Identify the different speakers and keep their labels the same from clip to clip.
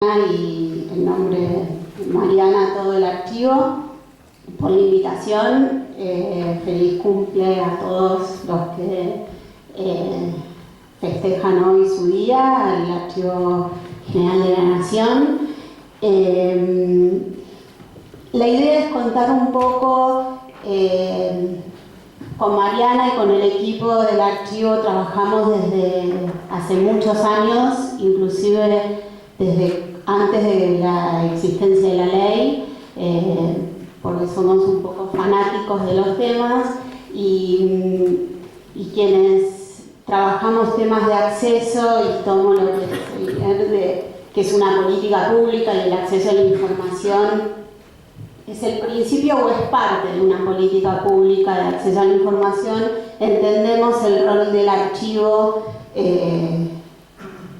Speaker 1: Y en nombre de Mariana, todo el archivo, por la invitación. Feliz cumple a todos los que festejan hoy su día, el Archivo General de la Nación. La idea es contar un poco, con Mariana y con el equipo del archivo trabajamos desde hace muchos años, inclusive desde antes de la existencia de la ley, porque somos un poco fanáticos de los temas y quienes trabajamos temas de acceso, y tomo lo que es una política pública y el acceso a la información es el principio o es parte de una política pública de acceso a la información. Entendemos el rol del archivo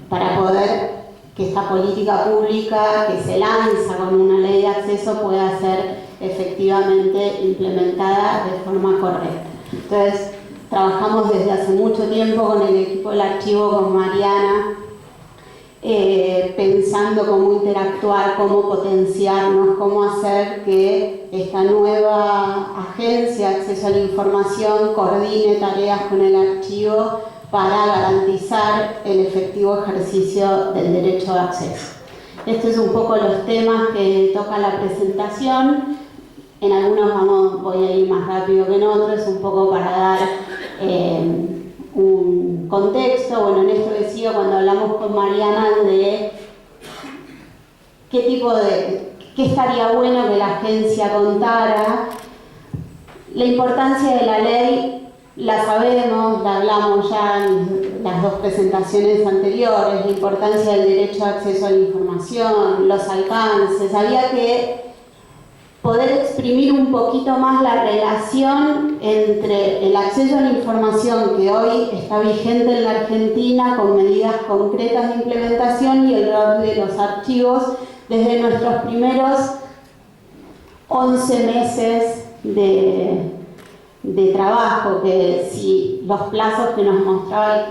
Speaker 1: para poder que esta política pública que se lanza con una ley de acceso pueda ser efectivamente implementada de forma correcta. Entonces, trabajamos desde hace mucho tiempo con el equipo del archivo, con Mariana, pensando cómo interactuar, cómo potenciarnos, cómo hacer que esta nueva agencia de acceso a la información coordine tareas con el archivo para garantizar el efectivo ejercicio del derecho de acceso. Estos son un poco los temas que toca la presentación. En algunos voy a ir más rápido que en otros, un poco para dar un contexto. Bueno, en esto decía cuando hablamos con Mariana de qué estaría bueno que la agencia contara. La importancia de la ley la sabemos, la hablamos ya en las dos presentaciones anteriores, la importancia del derecho de acceso a la información, los alcances. Había que poder exprimir un poquito más la relación entre el acceso a la información que hoy está vigente en la Argentina con medidas concretas de implementación y el rol de los archivos desde nuestros primeros 11 meses de trabajo, que si los plazos que nos mostraba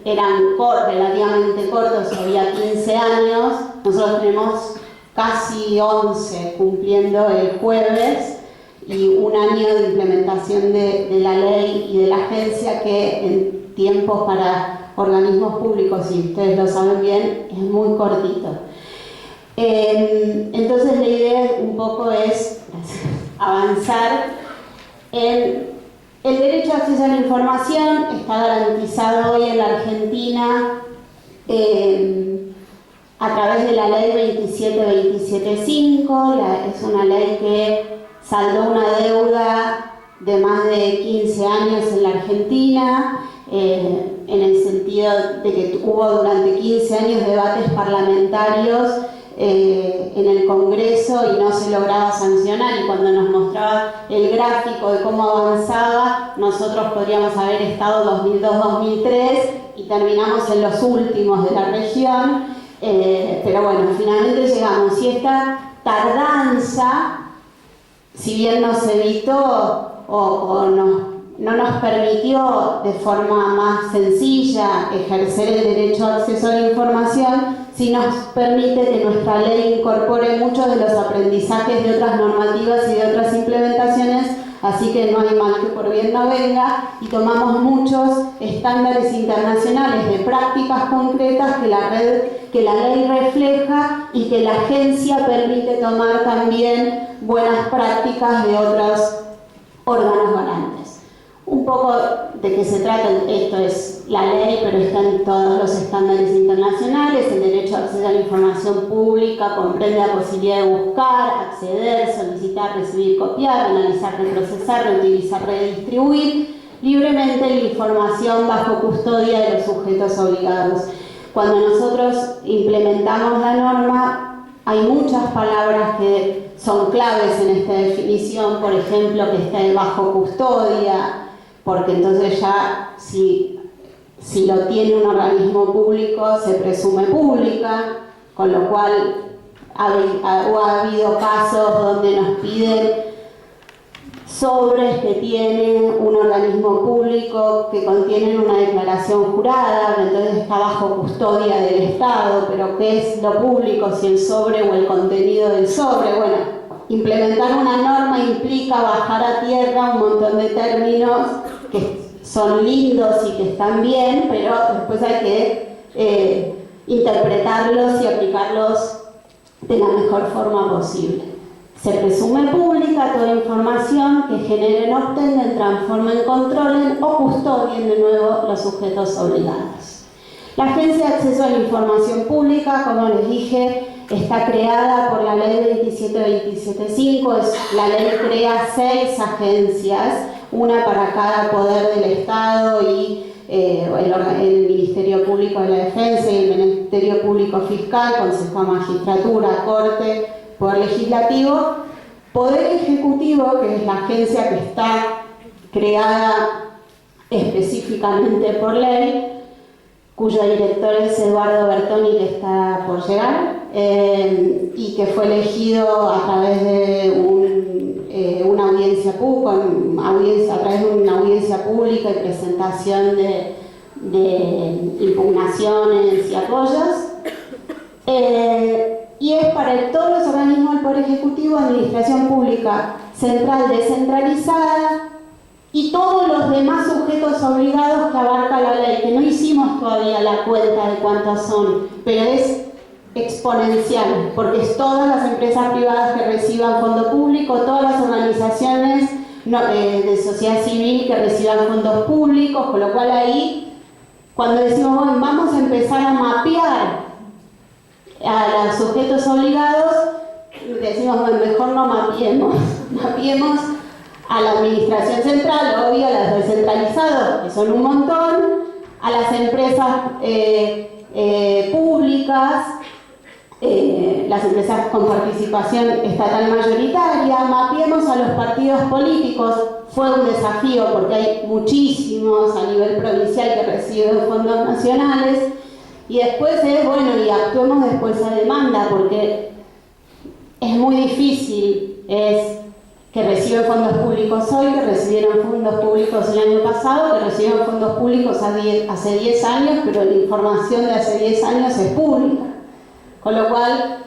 Speaker 1: eran relativamente cortos, había 15 años, nosotros tenemos casi 11 cumpliendo el jueves y un año de implementación de la ley y de la agencia, que en tiempos para organismos públicos, y ustedes lo saben bien, es muy cortito. Entonces la idea un poco es avanzar en el derecho a acceso a la información. Está garantizado hoy en la Argentina a través de la ley 27275, es una ley que saldó una deuda de más de 15 años en la Argentina, en el sentido de que hubo durante 15 años debates parlamentarios en el Congreso y no se lograba sancionar, y cuando nos mostraba el gráfico de cómo avanzaba, nosotros podríamos haber estado 2002-2003 y terminamos en los últimos de la región, pero bueno, finalmente llegamos. Y esta tardanza, si bien nos evitó o no nos permitió de forma más sencilla ejercer el derecho a acceso a la información, sí nos permite que nuestra ley incorpore muchos de los aprendizajes de otras normativas y de otras implementaciones, así que no hay mal que por bien no venga, y tomamos muchos estándares internacionales de prácticas concretas que la ley refleja y que la agencia permite tomar también buenas prácticas de otros órganos garantes. Un poco de qué se trata, esto es la ley, pero está en todos los estándares internacionales. El derecho a acceso a la información pública comprende la posibilidad de buscar, acceder, solicitar, recibir, copiar, analizar, reprocesar, reutilizar, redistribuir libremente la información bajo custodia de los sujetos obligados. Cuando nosotros implementamos la norma, hay muchas palabras que son claves en esta definición, por ejemplo, que esté bajo custodia, porque entonces ya si lo tiene un organismo público se presume pública, con lo cual ha habido casos donde nos piden sobres que tiene un organismo público que contienen una declaración jurada, que entonces está bajo custodia del Estado, pero ¿qué es lo público? Si el sobre o el contenido del sobre. Bueno, implementar una norma implica bajar a tierra un montón de términos que son lindos y que están bien, pero después hay que interpretarlos y aplicarlos de la mejor forma posible. Se presume pública toda información que generen, obtengan, transformen, controlen o custodien de nuevo los sujetos obligados. La Agencia de Acceso a la Información Pública, como les dije, está creada por la Ley 27275. La ley crea 6 agencias, una para cada poder del Estado y el Ministerio Público de la Defensa y el Ministerio Público Fiscal, Consejo de Magistratura, Corte, Poder Legislativo, Poder Ejecutivo, que es la agencia que está creada específicamente por ley, cuyo director es Eduardo Bertoni, que está por llegar, y que fue elegido a través de una audiencia pública, a través de una audiencia pública y presentación de impugnaciones y apoyos. Y es para todos los organismos del Poder Ejecutivo, Administración Pública Central descentralizada y todos los demás sujetos obligados que abarca la ley, que no hicimos todavía la cuenta de cuántos son, pero es exponencial, porque es todas las empresas privadas que reciban fondo público, todas las organizaciones de sociedad civil que reciban fondos públicos, con lo cual ahí, cuando decimos, bueno, vamos a empezar a mapear a los sujetos obligados, decimos, bueno, mejor no mapeemos a la administración central, obvio, a los descentralizados, que son un montón, a las empresas públicas, las empresas con participación estatal mayoritaria, mapeemos a los partidos políticos. Fue un desafío porque hay muchísimos a nivel provincial que reciben fondos nacionales. Y después bueno, y actuemos después a demanda, porque es muy difícil, que reciben fondos públicos hoy, que recibieron fondos públicos el año pasado, que recibieron fondos públicos hace 10 años, pero la información de hace 10 años es pública. Con lo cual,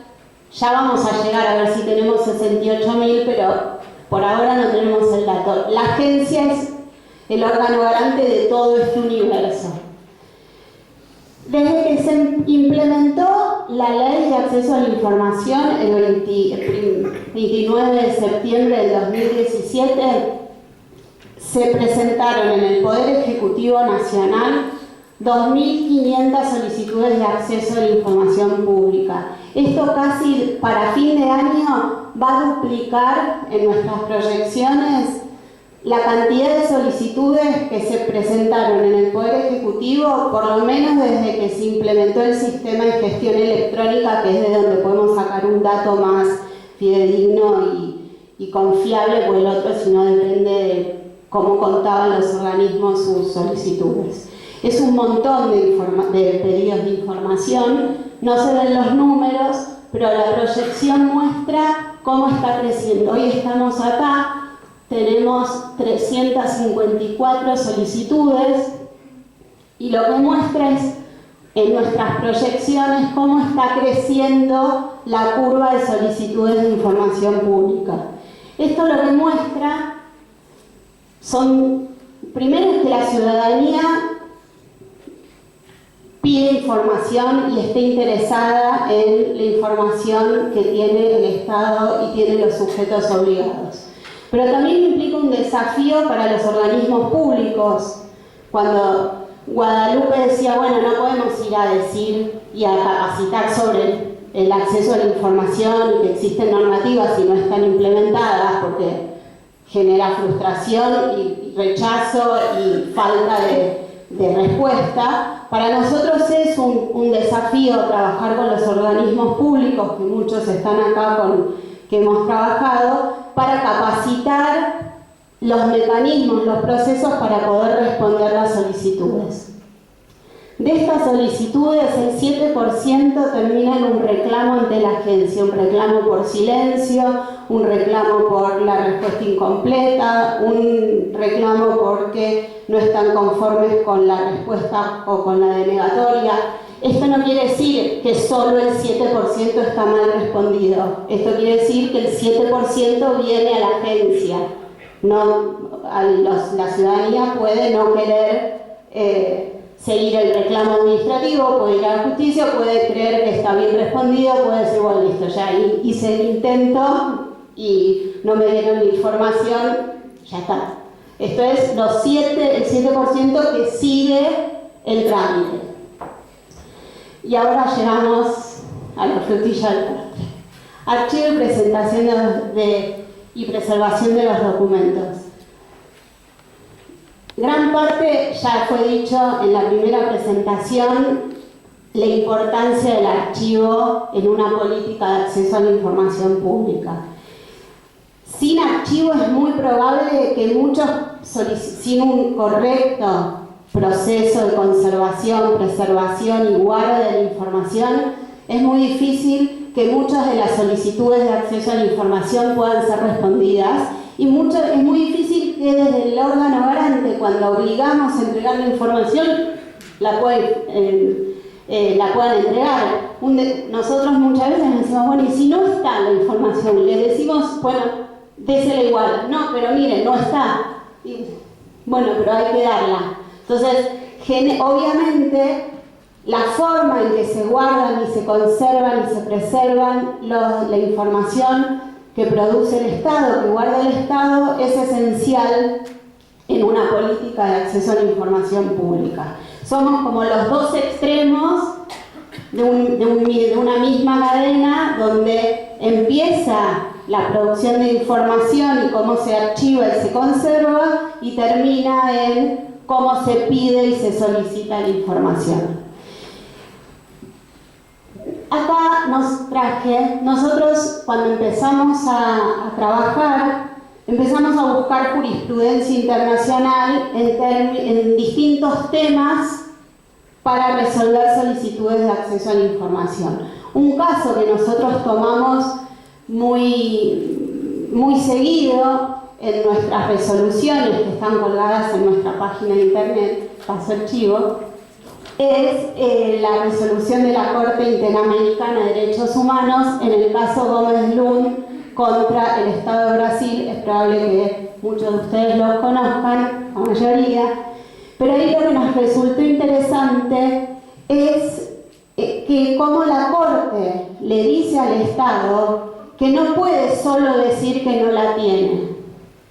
Speaker 1: ya vamos a llegar a ver si tenemos 68.000, pero por ahora no tenemos el dato. La agencia es el órgano garante de todo este universo. Desde que se implementó la Ley de Acceso a la Información el 29 de septiembre del 2017, se presentaron en el Poder Ejecutivo Nacional 2.500 solicitudes de acceso a la información pública. Esto casi para fin de año va a duplicar en nuestras proyecciones la cantidad de solicitudes que se presentaron en el Poder Ejecutivo, por lo menos desde que se implementó el sistema de gestión electrónica, que es de donde podemos sacar un dato más fidedigno y confiable, porque el otro si no depende de cómo contaban los organismos sus solicitudes. Es un montón de pedidos de información, no se ven los números, pero la proyección muestra cómo está creciendo. Hoy estamos acá. Tenemos 354 solicitudes y lo que muestra es en nuestras proyecciones cómo está creciendo la curva de solicitudes de información pública. Esto lo que muestra primero es que la ciudadanía pide información y esté interesada en la información que tiene el Estado y tienen los sujetos obligados. Pero también implica un desafío para los organismos públicos. Cuando Guadalupe decía, bueno, no podemos ir a decir y a capacitar sobre el acceso a la información y que existen normativas y no están implementadas porque genera frustración y rechazo y falta de respuesta. Para nosotros es un desafío trabajar con los organismos públicos, que muchos están acá que hemos trabajado, para capacitar los mecanismos, los procesos para poder responder las solicitudes. De estas solicitudes, el 7% termina en un reclamo ante la agencia, un reclamo por silencio, un reclamo por la respuesta incompleta, un reclamo porque no están conformes con la respuesta o con la denegatoria. Esto no quiere decir que solo el 7% está mal respondido. Esto quiere decir que el 7% viene a la agencia. La ciudadanía puede no querer seguir el reclamo administrativo, puede ir a la justicia, puede creer que está bien respondido, puede decir, bueno, listo, ya hice el intento y no me dieron la información, ya está. Esto es el 7% que sigue el trámite. Y ahora llegamos a la frutilla del postre. Archivo y presentación y preservación de los documentos. Gran parte, ya fue dicho en la primera presentación, la importancia del archivo en una política de acceso a la información pública. Sin archivo es muy probable que muchos, sin un correcto proceso de conservación, preservación y guarda de la información, es muy difícil que muchas de las solicitudes de acceso a la información puedan ser respondidas y es muy difícil que desde el órgano garante, cuando obligamos a entregar la información, la puedan entregar. Nosotros muchas veces decimos, bueno, y si no está la información, le decimos, bueno, désela igual. No, pero miren, no está. Y, bueno, pero hay que darla. Entonces, obviamente, la forma en que se guardan y se conservan y se preservan la información que produce el Estado, que guarda el Estado, es esencial en una política de acceso a la información pública. Somos como los dos extremos de una misma cadena donde empieza la producción de información y cómo se archiva y se conserva y termina en cómo se pide y se solicita la información. Acá nosotros cuando empezamos a trabajar, empezamos a buscar jurisprudencia internacional en distintos temas para resolver solicitudes de acceso a la información. Un caso que nosotros tomamos muy seguido en nuestras resoluciones que están colgadas en nuestra página de internet, paso el chivo, es la resolución de la Corte Interamericana de Derechos Humanos en el caso Gómez Lund contra el Estado de Brasil. Es probable que muchos de ustedes lo conozcan, la mayoría, pero ahí lo que nos resultó interesante es que como la Corte le dice al Estado que no puede solo decir que no la tiene,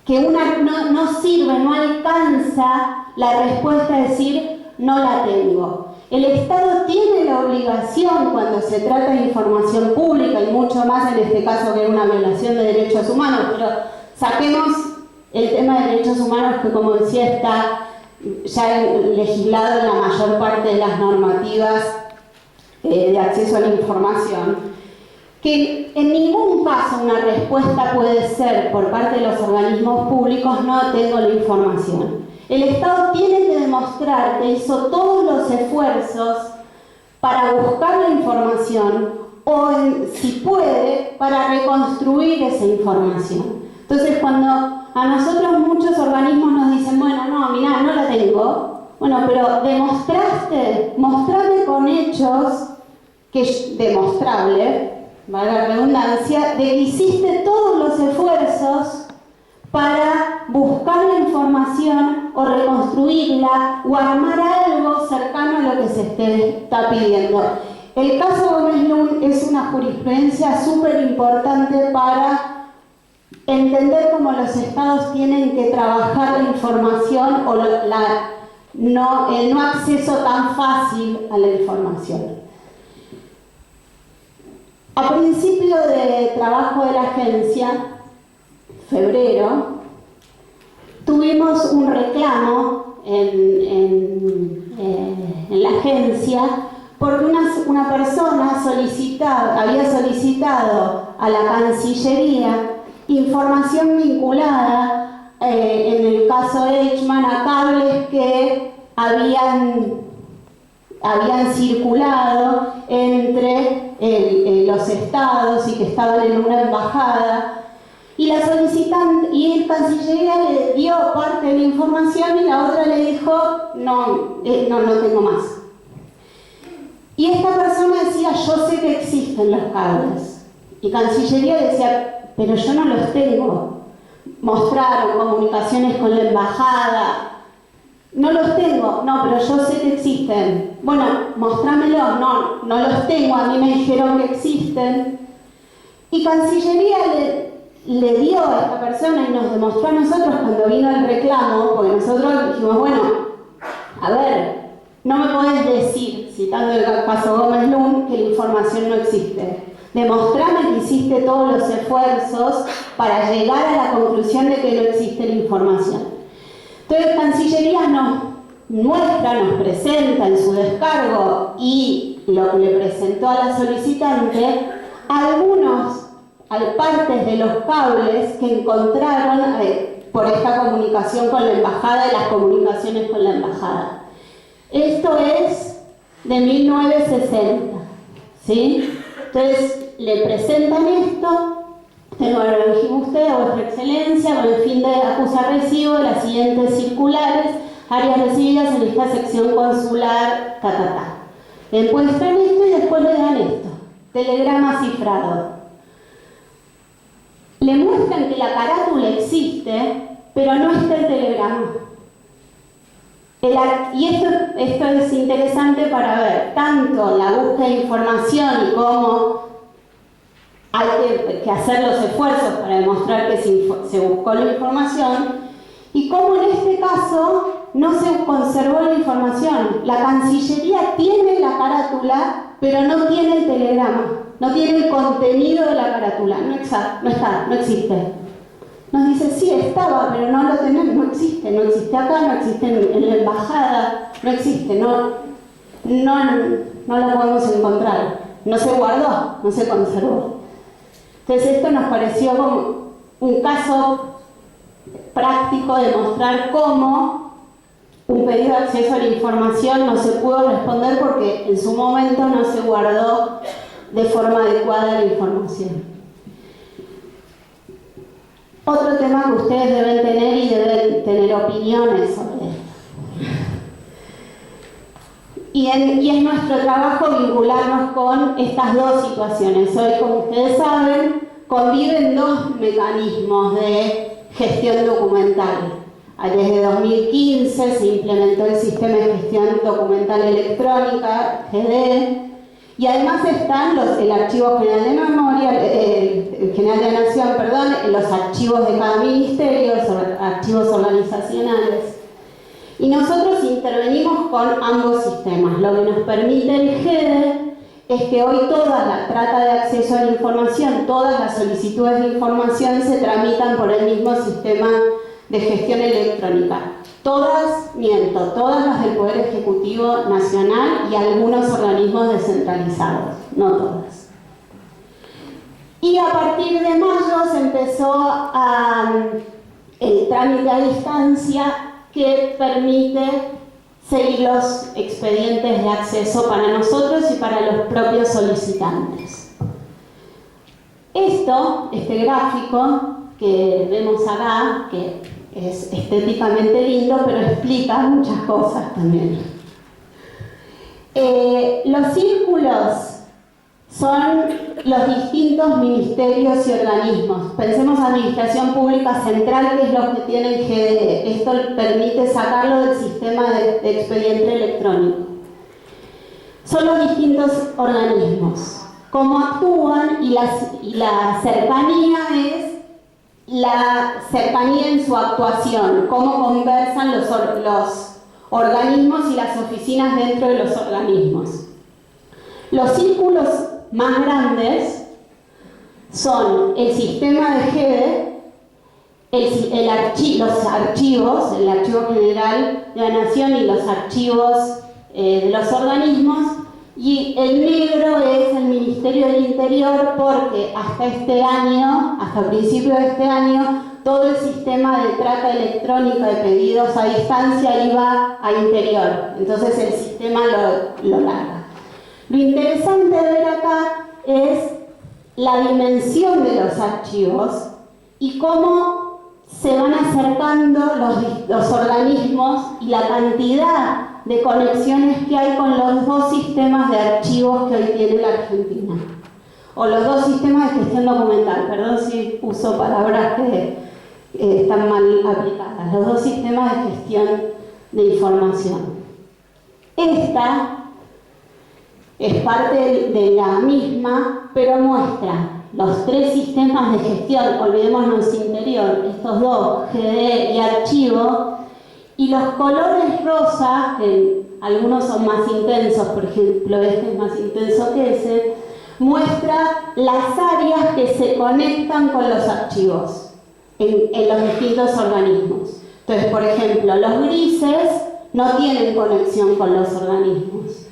Speaker 1: que no sirve, no alcanza la respuesta a decir no la tengo. El Estado tiene la obligación cuando se trata de información pública y mucho más en este caso que es una violación de derechos humanos, pero saquemos el tema de derechos humanos que, como decía, está ya legislado en la mayor parte de las normativas de acceso a la información, que en ningún caso una respuesta puede ser por parte de los organismos públicos no tengo la información. El Estado tiene que demostrar que hizo todos los esfuerzos para buscar la información o, si puede, para reconstruir esa información. Entonces, cuando a nosotros muchos organismos nos dicen, bueno, no, mirá, no la tengo, bueno, pero mostrame con hechos demostrable, valga la redundancia, de que hiciste todos los esfuerzos para buscar la información o reconstruirla o armar algo cercano a lo que se está pidiendo. El caso Gómez Lund es una jurisprudencia súper importante para entender cómo los estados tienen que trabajar la información o el no acceso tan fácil a la información. A principio de trabajo de la agencia, febrero, tuvimos un reclamo en la agencia porque una persona había solicitado a la Cancillería información vinculada, en el caso de Eichmann, a cables que habían habían circulado entre los estados y que estaban en una embajada. Y la solicitante y el Cancillería le dio parte de la información y la otra le dijo, no tengo más. Y esta persona decía, yo sé que existen los cables. Y Cancillería decía, pero yo no los tengo. Mostraron comunicaciones con la embajada. No los tengo, no, pero yo sé que existen. Bueno, mostrámelos, no los tengo, a mí me dijeron que existen. Y Cancillería le dio a esta persona y nos demostró a nosotros cuando vino el reclamo, porque nosotros dijimos, bueno, a ver, no me podés decir, citando el caso Gómez Lund, que la información no existe. Demostrame que hiciste todos los esfuerzos para llegar a la conclusión de que no existe la información. Entonces, Cancillería nos muestra, nos presenta en su descargo y lo que le presentó a la solicitante partes de los cables que encontraron por esta comunicación con la embajada y las comunicaciones con la embajada. Esto es de 1960, ¿sí? Entonces, le presentan esto, de nuevo lo dijimos usted, a vuestra excelencia, con el fin de acusar recibo de las siguientes circulares, áreas recibidas en esta sección consular, Le muestran esto y después le dan esto, telegrama cifrado. Le muestran que la carátula existe, pero no está el telegrama. Y esto es interesante para ver tanto la búsqueda de información y cómo hay que hacer los esfuerzos para demostrar que se buscó la información, y cómo en este caso no se conservó la información. La Cancillería tiene la carátula, pero no tiene el telegrama, no tiene el contenido de la carátula, no existe. Nos dice, sí, estaba, pero no lo tenemos, no existe acá, no existe en la embajada, no existe, no lo podemos encontrar, no se guardó, no se conservó. Entonces esto nos pareció como un caso práctico de mostrar cómo un pedido de acceso a la información no se pudo responder porque en su momento no se guardó de forma adecuada la información. Otro tema que ustedes deben tener y deben tener opiniones sobre esto. Y es nuestro trabajo vincularnos con estas dos situaciones. Hoy, como ustedes saben, conviven dos mecanismos de gestión documental. Desde 2015 se implementó el Sistema de Gestión Documental Electrónica, GD, y además están el Archivo General de Memoria, el General de la Nación, los archivos de cada ministerio, archivos organizacionales. Y nosotros intervenimos con ambos sistemas. Lo que nos permite el GEDE es que hoy toda la trata de acceso a la información, todas las solicitudes de información se tramitan por el mismo sistema de gestión electrónica. Todas las del Poder Ejecutivo Nacional y algunos organismos descentralizados, no todas. Y a partir de mayo se empezó el trámite a distancia que permite seguir los expedientes de acceso para nosotros y para los propios solicitantes. Este gráfico que vemos acá, que es estéticamente lindo, pero explica muchas cosas también. Los círculos son los distintos ministerios y organismos. Pensemos Administración Pública Central, que es lo que tiene el GDE. Esto permite sacarlo del sistema de expediente electrónico. Son los distintos organismos. Cómo actúan y la cercanía es la cercanía en su actuación, cómo conversan los organismos y las oficinas dentro de los organismos. Los círculos más grandes son el sistema de GEDE, los archivos, el Archivo General de la Nación y los archivos de los organismos, Y el negro es el Ministerio del Interior porque hasta este año, hasta principios de este año, todo el sistema de trata electrónica de pedidos a distancia iba a interior. Entonces el sistema lo larga. Lo interesante de ver acá es la dimensión de los archivos y cómo se van acercando los organismos y la cantidad de conexiones que hay con los dos sistemas de archivos que hoy tiene la Argentina. O los dos sistemas de gestión documental, perdón si uso palabras que están mal aplicadas, los dos sistemas de gestión de información. Esta es parte de la misma, pero muestra los tres sistemas de gestión, olvidémonos interior, estos dos, GD y archivo, y los colores rosa, que algunos son más intensos, por ejemplo este es más intenso que ese, muestra las áreas que se conectan con los archivos en los distintos organismos. Entonces, por ejemplo, los grises no tienen conexión con los organismos,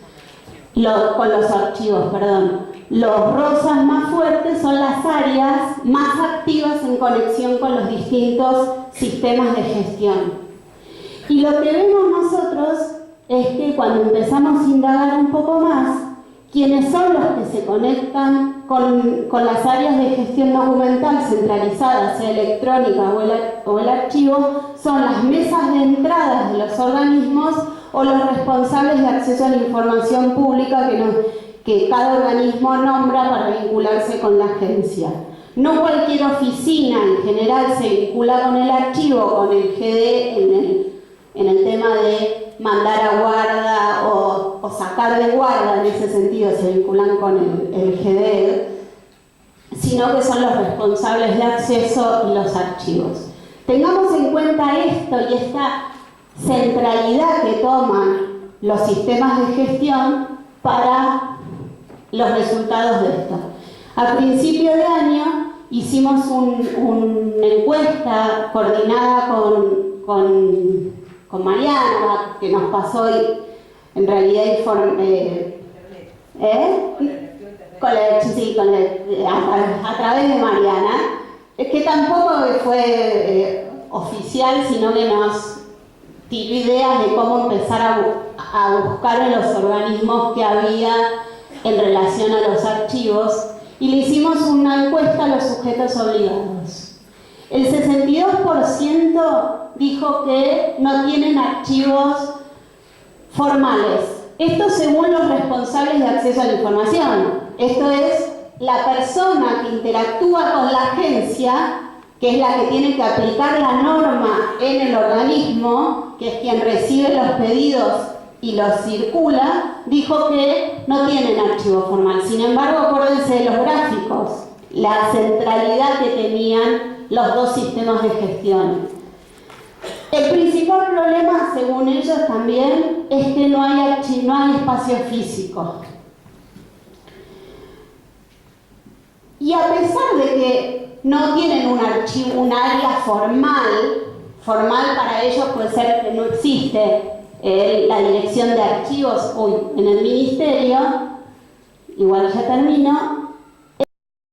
Speaker 1: con los archivos, perdón. Los rosas más fuertes son las áreas más activas en conexión con los distintos sistemas de gestión. Y lo que vemos nosotros es que cuando empezamos a indagar un poco más, quienes son los que se conectan con las áreas de gestión documental centralizadas, sea electrónica o el archivo, son las mesas de entradas de los organismos o los responsables de acceso a la información pública que cada organismo nombra para vincularse con la agencia. No cualquier oficina en general se vincula con el archivo, con el GD en el tema de mandar a guarda o sacar de guarda, en ese sentido se vinculan con el GD, sino que son los responsables de acceso y los archivos. Tengamos en cuenta esto y esta centralidad que toman los sistemas de gestión para los resultados de esto. A principio de año hicimos una encuesta coordinada con Mariana, que nos pasó en realidad a través de Mariana, es que tampoco fue oficial, sino que nos tiró ideas de cómo empezar a buscar en los organismos que había en relación a los archivos, y le hicimos una encuesta a los sujetos obligados. El 62% dijo que no tienen archivos formales. Esto según los responsables de acceso a la información. Esto es la persona que interactúa con la agencia, que es la que tiene que aplicar la norma en el organismo, que es quien recibe los pedidos y los circula, dijo que no tienen archivo formal. Sin embargo, acuérdense de los gráficos, la centralidad que tenían los dos sistemas de gestión. El principal problema, según ellos también, es que no hay espacio físico. Y a pesar de que no tienen un área formal para ellos puede ser que no existe la dirección de archivos en el ministerio, igual ya termino,